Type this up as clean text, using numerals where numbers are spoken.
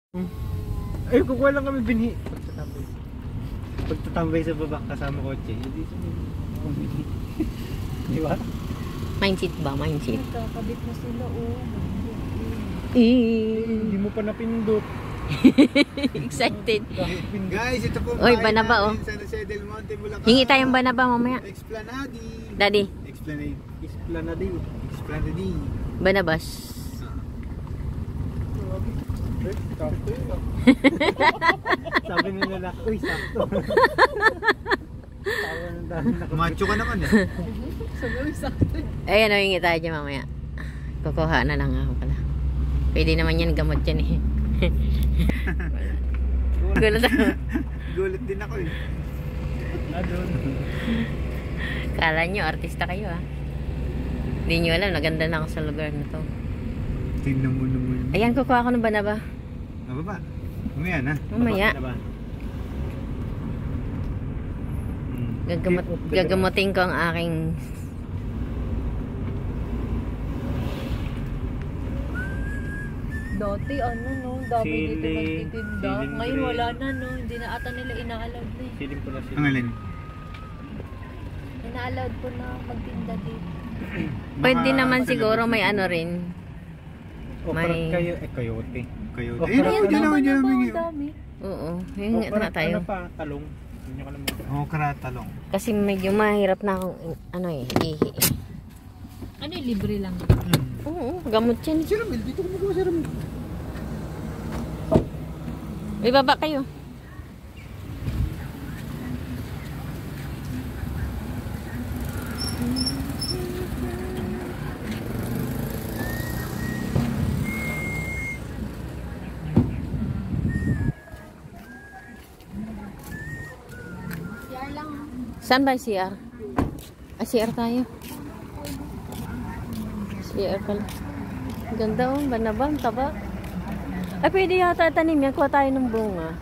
Ay, kukuha lang kami binhi. Pagtatambay sa baba kasama kotse. Hindi sa binhi. Di ba? Mindset ba? Mindset. Nagkakabit na sila, oh. Hindi mo pa napindot. Excited. Guys, ito po. Oy, banaba, oh. Sa Jose del Monte, Bulacan. Hingi tayong banaba mamaya. Explanade. Daddy, Explanade. Esplanade. Explanade. banabas. Sakto yun. Sabi nila na, uy, sakto. Tawa ng dami na. Macho ka naman eh. Sabi ko, sakto. Ayan, hingi tayo dyan mamaya. Kukuha na lang ako pala. Pwede naman yan, gamot yan eh. Gulat ako. Gulat din ako eh. Doon. Kala nyo, artista kayo ah. Hindi nyo alam, naganda na ako sa lugar na to. Tingnan mo naman. Ayan, kukuha ko ng banaba. Ano ba? Mamaya na. Mamaya. Baba na ba? Gagamutin ko ang aking... Dati, ano, no? Dami dito Siling. magtitinda. Siling Ngayon, green. wala na, no? Hindi na ata nila ina-allowed na eh. Siling ko na sila. Ang alin? Ina-allowed po na magtinda dito. Pwede naman siguro may ano rin. Okra May- kayo, coyote. Kayo. Oh, Eh, pero- dyan naman, dyan Ano naman. ang dami? Oo, hingi na tayo. Ano pa, talong. Hindi nyo kalimutan. Oh, karatalong. Kasi medyo mahirap na akong, ano eh, ihi. Ano yung libre lang? Oo, gamot yan. Si Ramil, dito ko magawa si Ramil. May baba kayo. CR lang. Saan ba yung CR? Ah, CR tayo. CR pala. Ganda oh, banaba, ang taba. Ay, pwede yata tanim yan. Kuha tayo ng bunga.